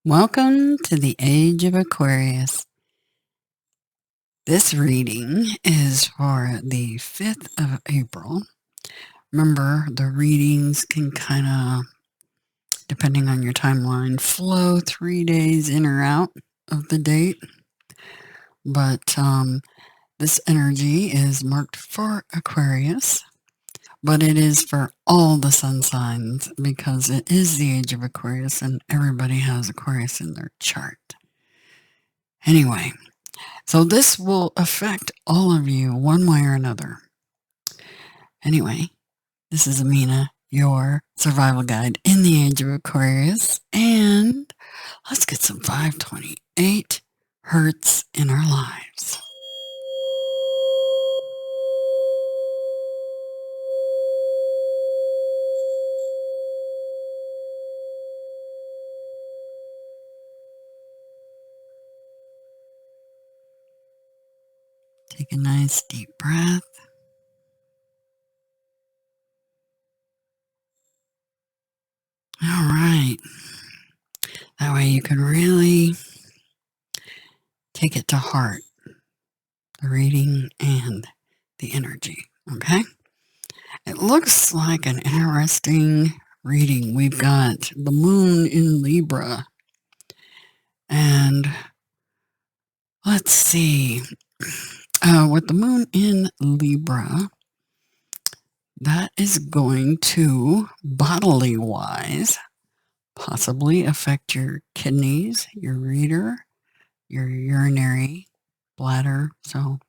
Welcome to the Age of Aquarius. This reading is for the 5th of April. Remember, the readings can kind of, depending on your timeline, flow 3 days in or out of the date. But this energy is marked for Aquarius, but it is for all the sun signs because it is the Age of Aquarius and everybody has Aquarius in their chart. Anyway, so this will affect all of you one way or another. Anyway, this is Amina, your survival guide in the Age of Aquarius, and let's get some 528 hertz in our lives. Take a nice deep breath. All right. That way you can really take it to heart, the reading and the energy, okay? It looks like an interesting reading. We've got the moon in Libra, and let's see, with the moon in Libra, that is going to, bodily wise, possibly affect your kidneys, your reader, your urinary bladder, so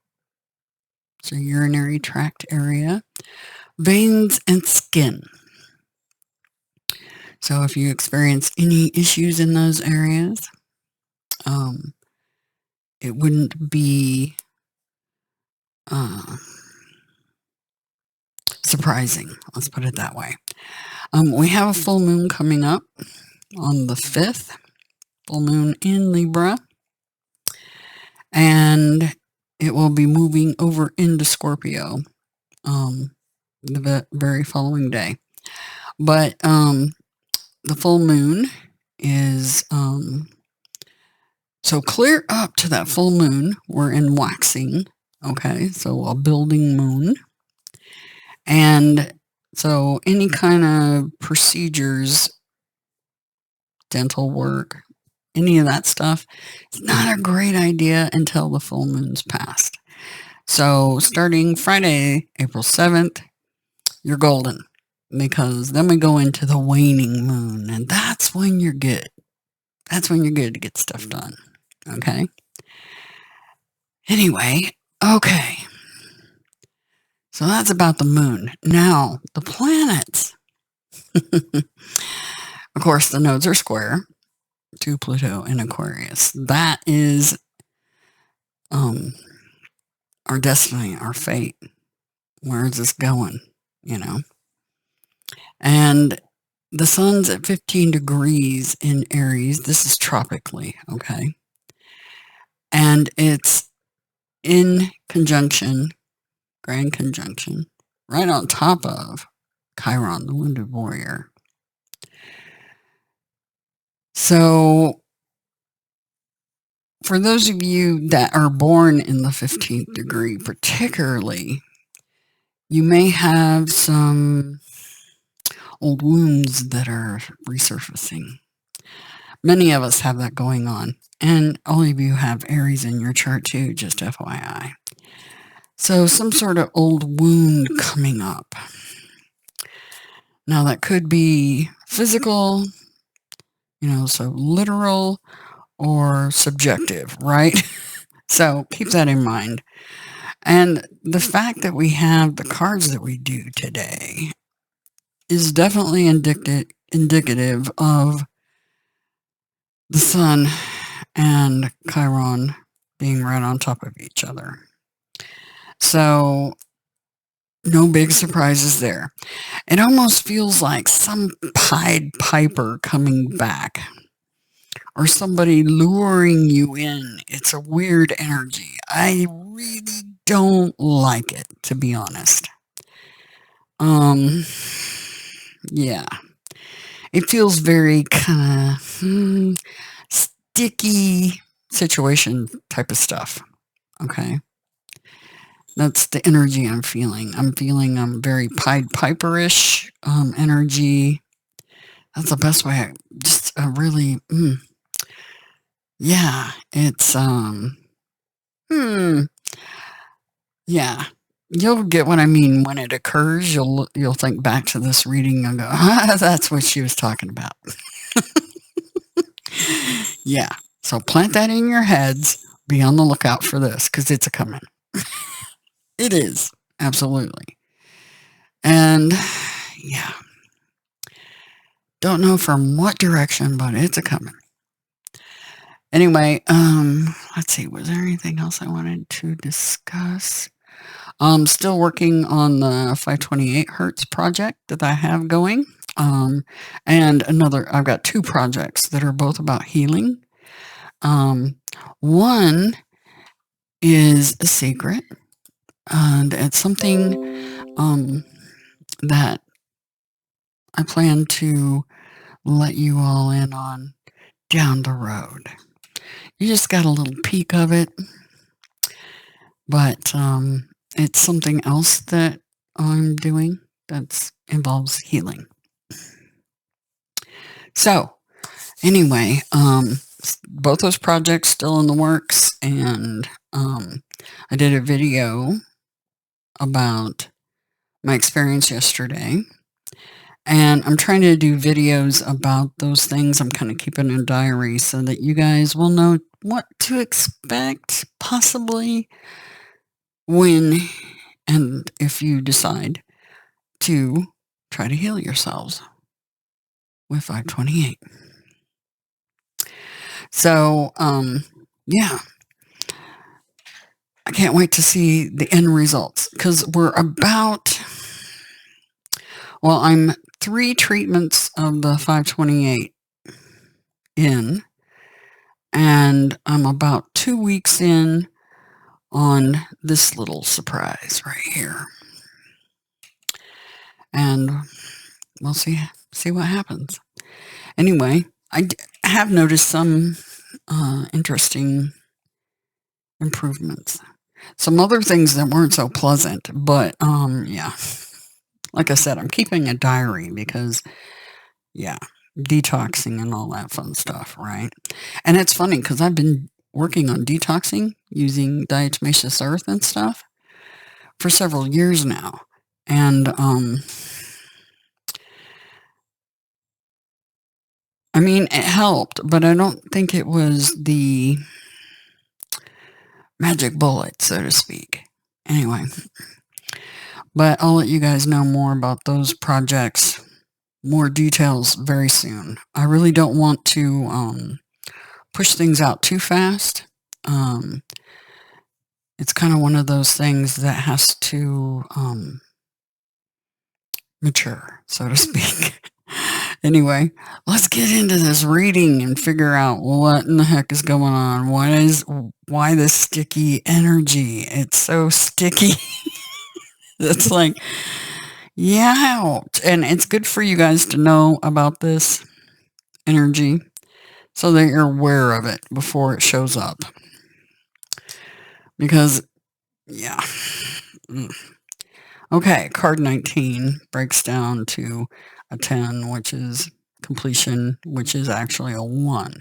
urinary tract area, veins, and skin. So if you experience any issues in those areas, it wouldn't be surprising. Let's put it that way. We have a full moon coming up on the 5th, full moon in Libra, and it will be moving over into Scorpio the very following day. But the full moon is, so clear up to that full moon, we're in waxing, okay, so a building moon. And so any kind of procedures, dental work, any of that stuff, it's not a great idea until the full moon's passed. So starting Friday, April 7th, you're golden, because then we go into the waning moon, and that's when you're good. That's when you're good to get stuff done, okay? Anyway, okay. So that's about the moon. Now, the planets. Of course, the nodes are square to Pluto and Aquarius. That is our destiny, our fate. Where is this going, you know? And the sun's at 15 degrees in Aries. This is tropically, okay? And it's in conjunction, grand conjunction, right on top of Chiron, the wounded warrior. So for those of you that are born in the 15th degree, particularly, you may have some old wounds that are resurfacing. Many of us have that going on. And all of you have Aries in your chart too, just FYI. So some sort of old wound coming up. Now that could be physical, so literal or subjective, right? So keep that in mind. And the fact that we have the cards that we do today is definitely indicative of the sun and Chiron being right on top of each other. So no big surprises there. It almost feels like some Pied Piper coming back, or somebody luring you in. It's a weird energy. I really don't like it, to be honest. Yeah. It feels very kind of sticky situation type of stuff. Okay. That's the energy I'm feeling. I'm feeling very Pied Piper-ish energy. That's the best way. Just a really, yeah. It's yeah. You'll get what I mean when it occurs. You'll think back to this reading and go, that's what she was talking about. Yeah. So plant that in your heads. Be on the lookout for this because it's a coming. It is. Absolutely. And yeah. Don't know from what direction, but it's a coming. Anyway, let's see. Was there anything else I wanted to discuss? I'm still working on the 528 hertz project that I have going. And I've got 2 projects that are both about healing. One is a secret, and it's something that I plan to let you all in on down the road. You just got a little peek of it, but it's something else that I'm doing that involves healing. So anyway, both those projects still in the works, and I did a video about my experience yesterday, and I'm trying to do videos about those things. I'm kind of keeping a diary so that you guys will know what to expect, possibly when and if you decide to try to heal yourselves with 528. So, yeah, I can't wait to see the end results because I'm 3 treatments of the 528 in, and I'm about 2 weeks in on this little surprise right here. And we'll see what happens. Anyway, I have noticed some interesting improvements. Some other things that weren't so pleasant, but yeah. Like I said, I'm keeping a diary because, yeah, detoxing and all that fun stuff, right? And it's funny because I've been working on detoxing using diatomaceous earth and stuff for several years now. And I mean, it helped, but I don't think it was the magic bullet, so to speak. Anyway, but I'll let you guys know more about those projects, more details very soon. I really don't want to push things out too fast. It's kind of one of those things that has to mature, so to speak. Anyway, let's get into this reading and figure out what in the heck is going on. Why this sticky energy? It's so sticky. It's like, yeah, and it's good for you guys to know about this energy so that you're aware of it before it shows up. Because, yeah. Okay, card 19 breaks down to a 10, which is completion, which is actually a 1.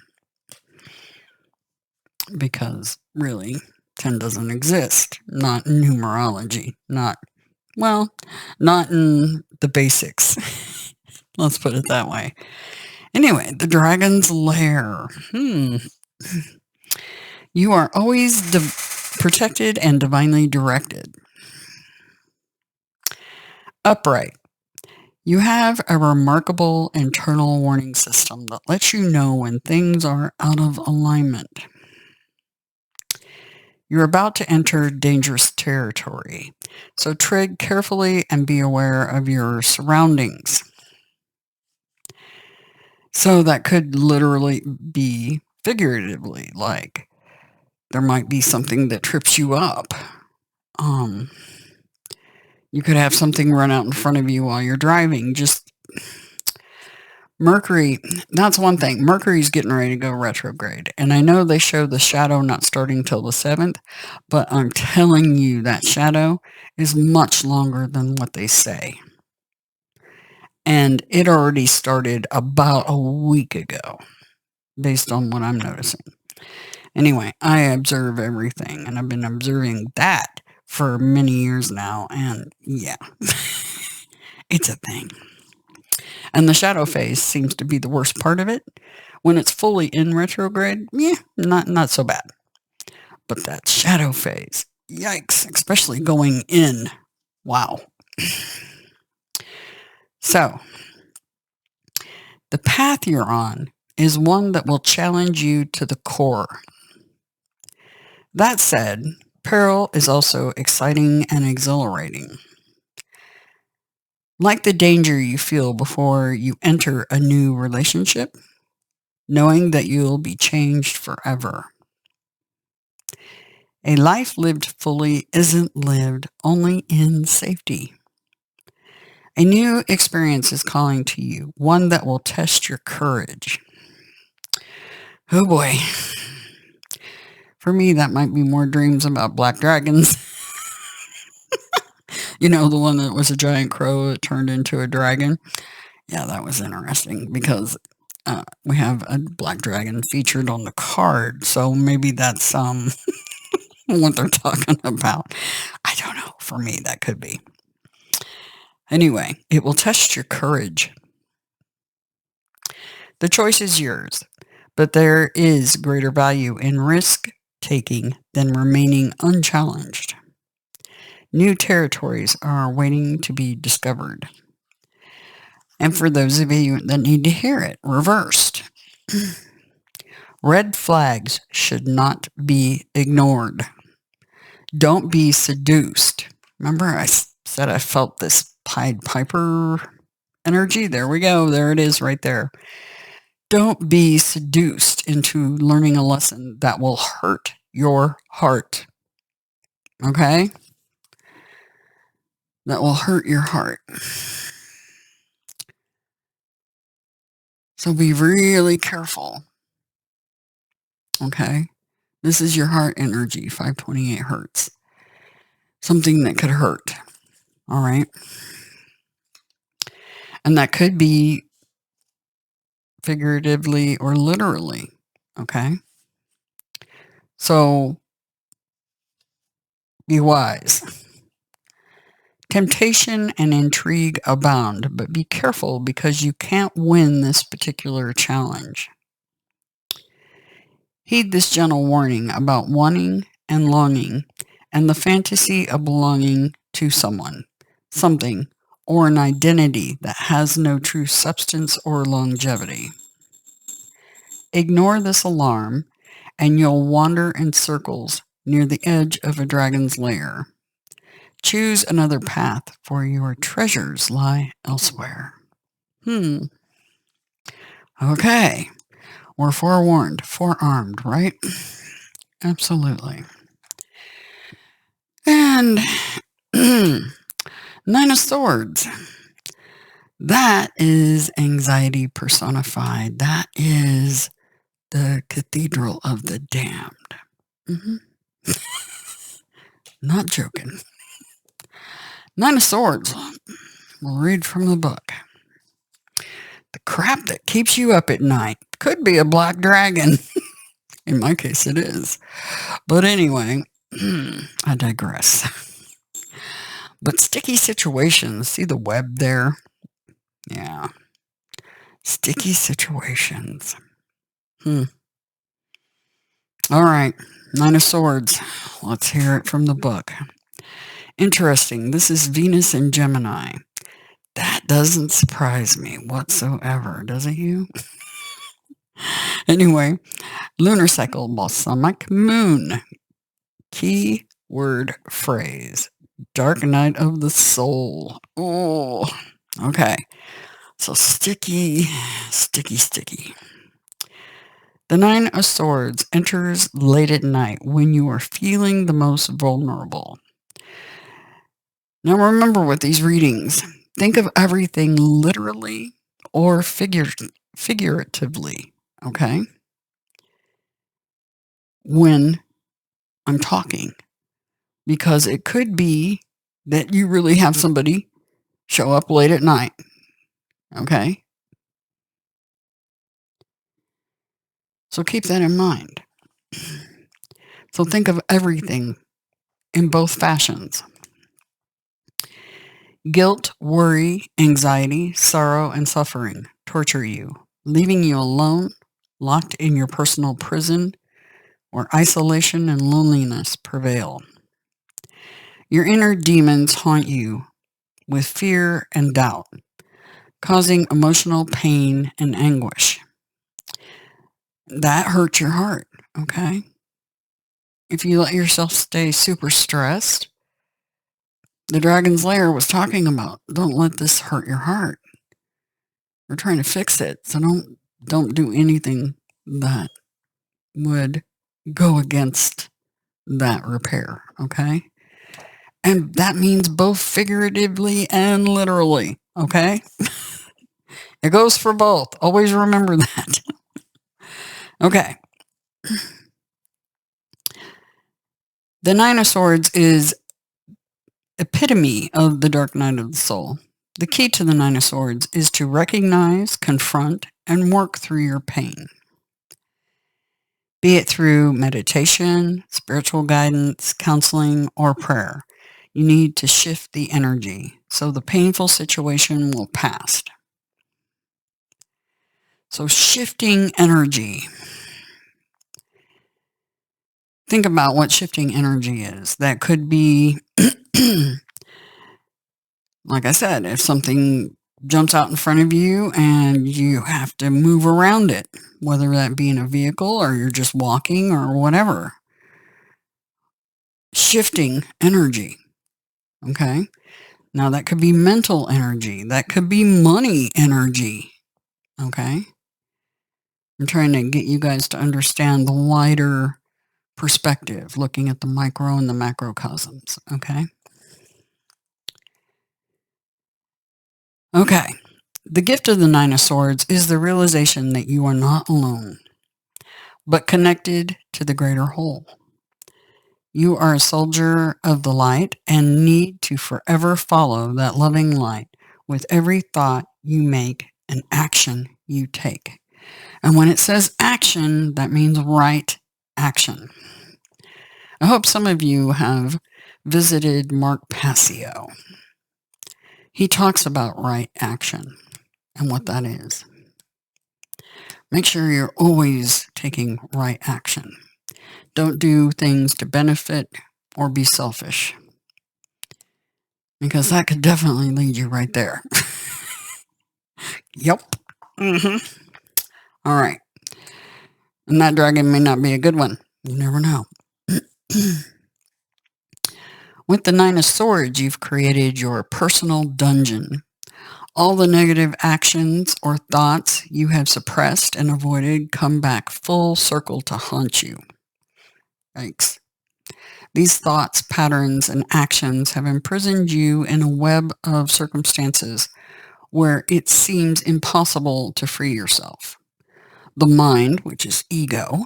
Because, really, 10 doesn't exist. Not in numerology. Not in the basics. Let's put it that way. Anyway, the dragon's lair. You are always protected and divinely directed. Upright. You have a remarkable internal warning system that lets you know when things are out of alignment. You're about to enter dangerous territory, so tread carefully and be aware of your surroundings. So that could literally be figuratively, like there might be something that trips you up. You could have something run out in front of you while you're driving. Just Mercury, that's one thing. Mercury's getting ready to go retrograde. And I know they show the shadow not starting till the 7th, but I'm telling you that shadow is much longer than what they say. And it already started about a week ago, based on what I'm noticing. Anyway, I observe everything, and I've been observing that for many years now. And yeah, it's a thing. And the shadow phase seems to be the worst part of it. When it's fully in retrograde, yeah, not so bad. But that shadow phase, yikes, especially going in. Wow. So, the path you're on is one that will challenge you to the core. That said, peril is also exciting and exhilarating. Like the danger you feel before you enter a new relationship, knowing that you'll be changed forever. A life lived fully isn't lived only in safety. A new experience is calling to you, one that will test your courage. Oh boy. For me, that might be more dreams about black dragons. You know, the one that was a giant crow that turned into a dragon. Yeah, that was interesting because we have a black dragon featured on the card. So maybe that's what they're talking about. I don't know. For me, that could be. Anyway, it will test your courage. The choice is yours, but there is greater value in risk taking than remaining unchallenged. New territories are waiting to be discovered. And for those of you that need to hear it reversed, red flags should not be ignored. Don't be seduced. Remember I said I felt this Pied Piper energy? There we go. There it is right there. Don't be seduced into learning a lesson that will hurt your heart. Okay? That will hurt your heart. So be really careful. Okay? This is your heart energy, 528 hertz. Something that could hurt. All right? And that could be figuratively or literally. Okay? So be wise. Temptation and intrigue abound, but be careful because you can't win this particular challenge. Heed this gentle warning about wanting and longing and the fantasy of belonging to someone, something, or an identity that has no true substance or longevity. Ignore this alarm and you'll wander in circles near the edge of a dragon's lair. Choose another path, for your treasures lie elsewhere. Okay. We're forewarned, forearmed, right? Absolutely. And Nine of Swords. That is anxiety personified. That is the Cathedral of the Damned. Not joking. Nine of Swords. We'll read from the book. The crap that keeps you up at night could be a black dragon. In my case, it is. But anyway, I digress. But sticky situations. See the web there? Yeah. Sticky situations. All right. Nine of Swords. Let's hear it from the book. Interesting. This is Venus and Gemini. That doesn't surprise me whatsoever, does it you? Anyway, lunar cycle, balsamic moon. Key word phrase. Dark night of the soul. Oh, okay. So sticky, sticky, sticky. The Nine of Swords enters late at night when you are feeling the most vulnerable. Now remember with these readings, think of everything literally or figuratively, okay, when I'm talking. Because it could be that you really have somebody show up late at night, okay? So keep that in mind. So think of everything in both fashions. Guilt, worry, anxiety, sorrow, and suffering torture you, leaving you alone, locked in your personal prison, where isolation and loneliness prevail. Your inner demons haunt you with fear and doubt, causing emotional pain and anguish. That hurts your heart, okay? If you let yourself stay super stressed, the Dragon's Lair was talking about, don't let this hurt your heart. We're trying to fix it, so don't do anything that would go against that repair, okay? And that means both figuratively and literally, okay? It goes for both. Always remember that. Okay. The Nine of Swords is epitome of the dark night of the soul. The key to the Nine of Swords is to recognize, confront, and work through your pain. Be it through meditation, spiritual guidance, counseling, or prayer. You need to shift the energy so the painful situation will pass. So shifting energy. Think about what shifting energy is. That could be, like I said, if something jumps out in front of you and you have to move around it, whether that be in a vehicle or you're just walking or whatever. Shifting energy. Okay. Now that could be mental energy. That could be money energy. Okay. I'm trying to get you guys to understand the wider perspective, looking at the micro and the macrocosms. Okay. Okay. The gift of the Nine of Swords is the realization that you are not alone, but connected to the greater whole. You are a soldier of the light and need to forever follow that loving light with every thought you make and action you take. And when it says action, that means right action. I hope some of you have visited Mark Passio. He talks about right action and what that is. Make sure you're always taking right action. Don't do things to benefit or be selfish, because that could definitely lead you right there. Yep. All right. And that dragon may not be a good one. You never know. With the Nine of Swords, you've created your personal dungeon. All the negative actions or thoughts you have suppressed and avoided come back full circle to haunt you. Yikes. These thoughts, patterns, and actions have imprisoned you in a web of circumstances where it seems impossible to free yourself. The mind, which is ego,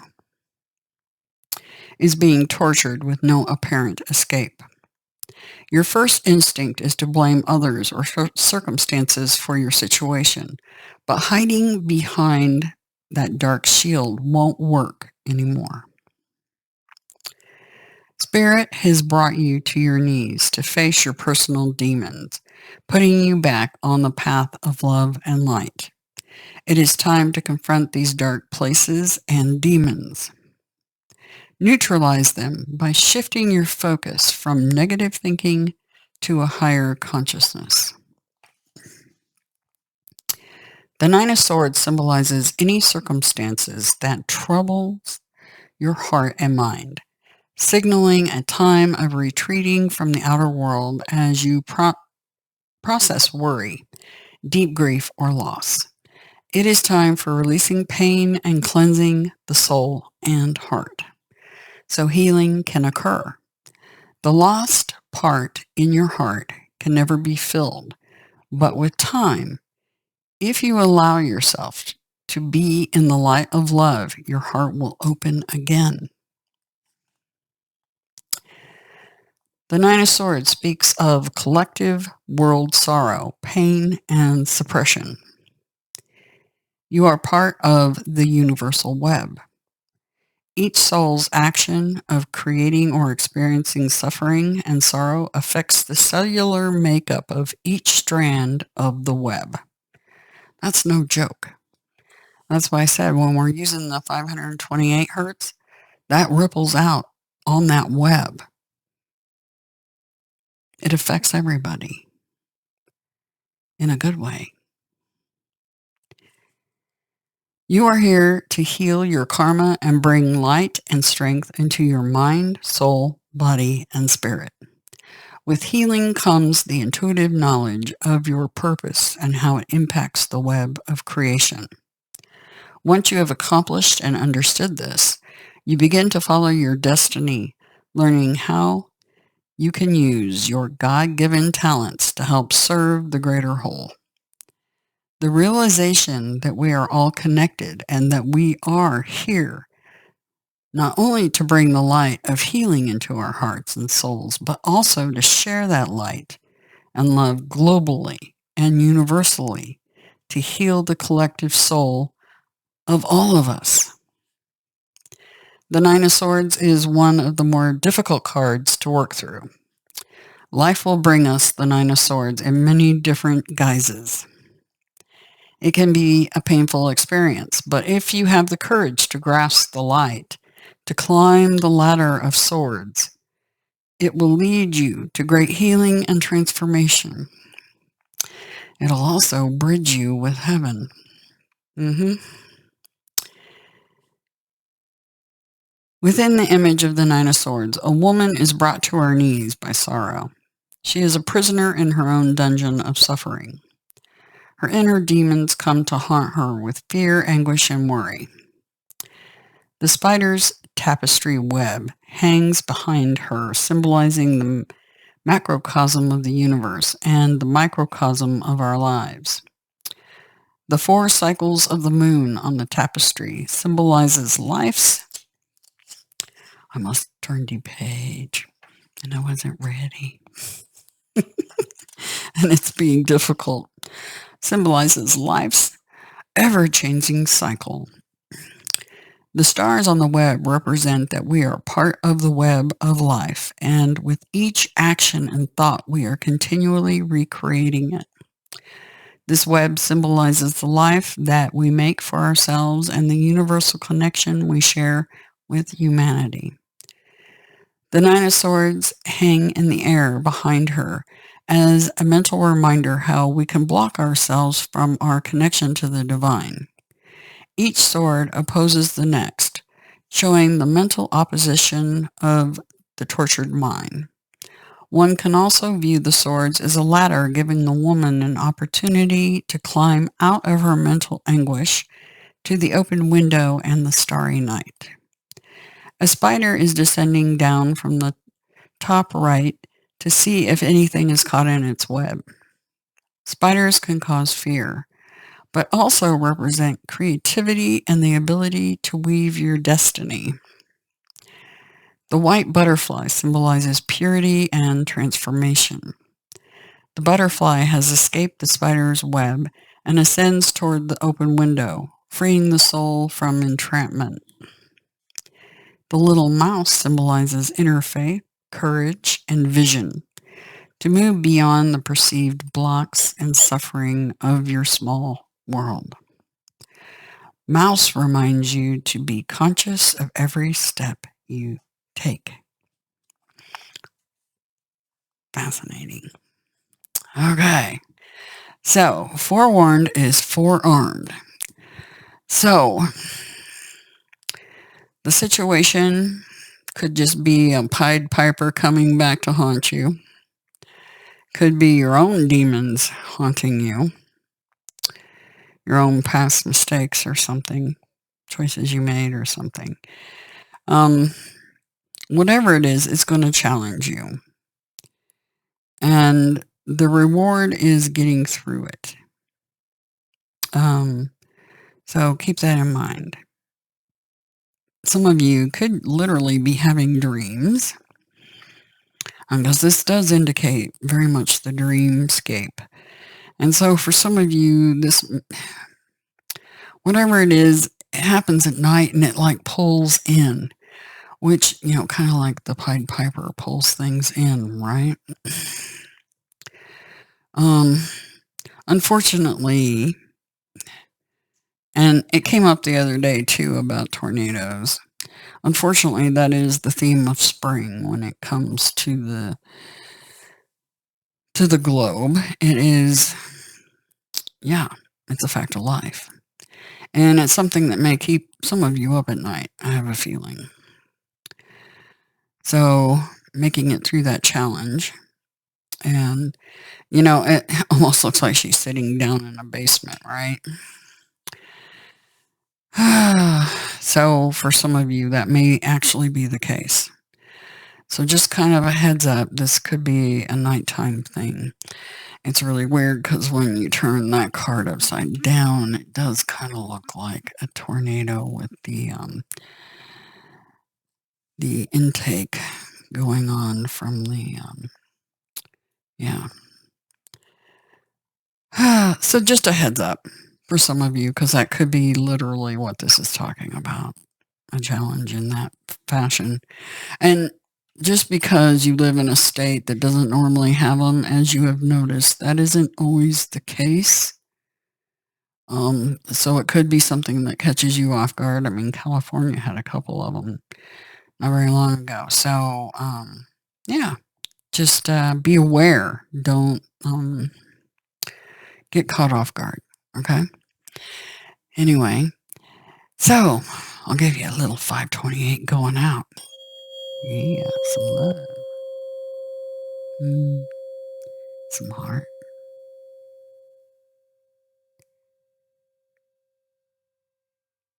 is being tortured with no apparent escape. Your first instinct is to blame others or circumstances for your situation, but hiding behind that dark shield won't work anymore. Spirit has brought you to your knees to face your personal demons, putting you back on the path of love and light. It is time to confront these dark places and demons. Neutralize them by shifting your focus from negative thinking to a higher consciousness. The Nine of Swords symbolizes any circumstances that troubles your heart and mind, signaling a time of retreating from the outer world as you process worry, deep grief, or loss. It is time for releasing pain and cleansing the soul and heart, so healing can occur. The lost part in your heart can never be filled, but with time, If you allow yourself to be in the light of love, your heart will open again. The Nine of Swords speaks of collective world sorrow, pain, and suppression. You are part of the universal web. Each soul's action of creating or experiencing suffering and sorrow affects the cellular makeup of each strand of the web. That's no joke. That's why I said when we're using the 528 hertz, that ripples out on that web. It affects everybody in a good way. You are here to heal your karma and bring light and strength into your mind, soul, body, and spirit. With healing comes the intuitive knowledge of your purpose and how it impacts the web of creation. Once you have accomplished and understood this, you begin to follow your destiny, learning how you can use your God-given talents to help serve the greater whole. The realization that we are all connected and that we are here not only to bring the light of healing into our hearts and souls, but also to share that light and love globally and universally to heal the collective soul of all of us. The Nine of Swords is one of the more difficult cards to work through. Life will bring us the Nine of Swords in many different guises. It can be a painful experience, but if you have the courage to grasp the light, to climb the ladder of swords, it will lead you to great healing and transformation. It'll also bridge you with heaven. Within the image of the Nine of Swords, a woman is brought to her knees by sorrow. She is a prisoner in her own dungeon of suffering. Her inner demons come to haunt her with fear, anguish, and worry. The spider's tapestry web hangs behind her, symbolizing the macrocosm of the universe and the microcosm of our lives. The 4 cycles of the moon on the tapestry symbolizes life's... I must turn the page, and I wasn't ready. And it's being difficult. Symbolizes life's ever-changing cycle. The stars on the web represent that we are part of the web of life, and with each action and thought, we are continually recreating it. This web symbolizes the life that we make for ourselves and the universal connection we share with humanity. The Nine of Swords hang in the air behind her as a mental reminder how we can block ourselves from our connection to the divine. Each sword opposes the next, showing the mental opposition of the tortured mind. One can also view the swords as a ladder, giving the woman an opportunity to climb out of her mental anguish to the open window and the starry night. A spider is descending down from the top right to see if anything is caught in its web. Spiders can cause fear, but also represent creativity and the ability to weave your destiny. The white butterfly symbolizes purity and transformation. The butterfly has escaped the spider's web and ascends toward the open window, freeing the soul from entrapment. The little mouse symbolizes inner faith, courage, and vision to move beyond the perceived blocks and suffering of your small world. Mouse reminds you to be conscious of every step you take. Fascinating. Okay. So, forewarned is forearmed. So, the situation could just be a Pied Piper coming back to haunt you. Could be your own demons haunting you. Your own past mistakes or something. Choices you made or something. Whatever it is, it's going to challenge you. And the reward is getting through it. So keep that in mind. Some of you could literally be having dreams, because this does indicate very much the dreamscape. And so for some of you, this, whatever it is, it happens at night and it like pulls in, which, kind of like the Pied Piper pulls things in, right? Unfortunately, and it came up the other day too about tornadoes. Unfortunately, that is the theme of spring when it comes to the globe. It is, it's a fact of life. And it's something that may keep some of you up at night, I have a feeling. So making it through that challenge. And, it almost looks like she's sitting down in a basement, right? So for some of you, that may actually be the case. So just kind of a heads up, this could be a nighttime thing. It's really weird because when you turn that card upside down, it does kind of look like a tornado with the intake going on from the, So just a heads up for some of you, because that could be literally what this is talking about, a challenge in that fashion. And just because you live in a state that doesn't normally have them, as you have noticed, that isn't always the case. So it could be something that catches you off guard. I mean, California had a couple of them not very long ago. So, just be aware. Don't get caught off guard. Okay. Anyway, so I'll give you a little 528 going out. Yeah, some love. Some heart.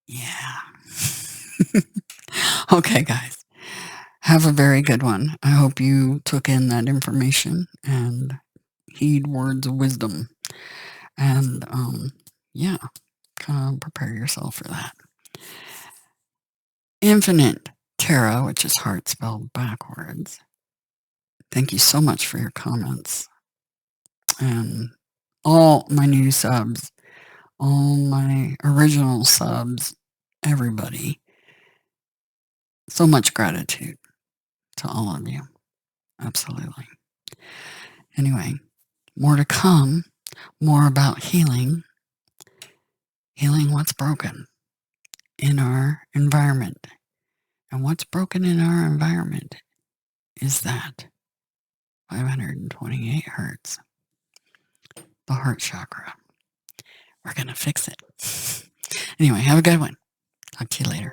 Yeah. Okay, guys. Have a very good one. I hope you took in that information and heed words of wisdom. And, kind of prepare yourself for that. Infinite Tarot, which is heart spelled backwards. Thank you so much for your comments. And all my new subs, all my original subs, everybody. So much gratitude to all of you. Absolutely. Anyway, more to come, more about healing what's broken in our environment. And what's broken in our environment is that 528 hertz, the heart chakra. We're going to fix it. Anyway, have a good one. Talk to you later.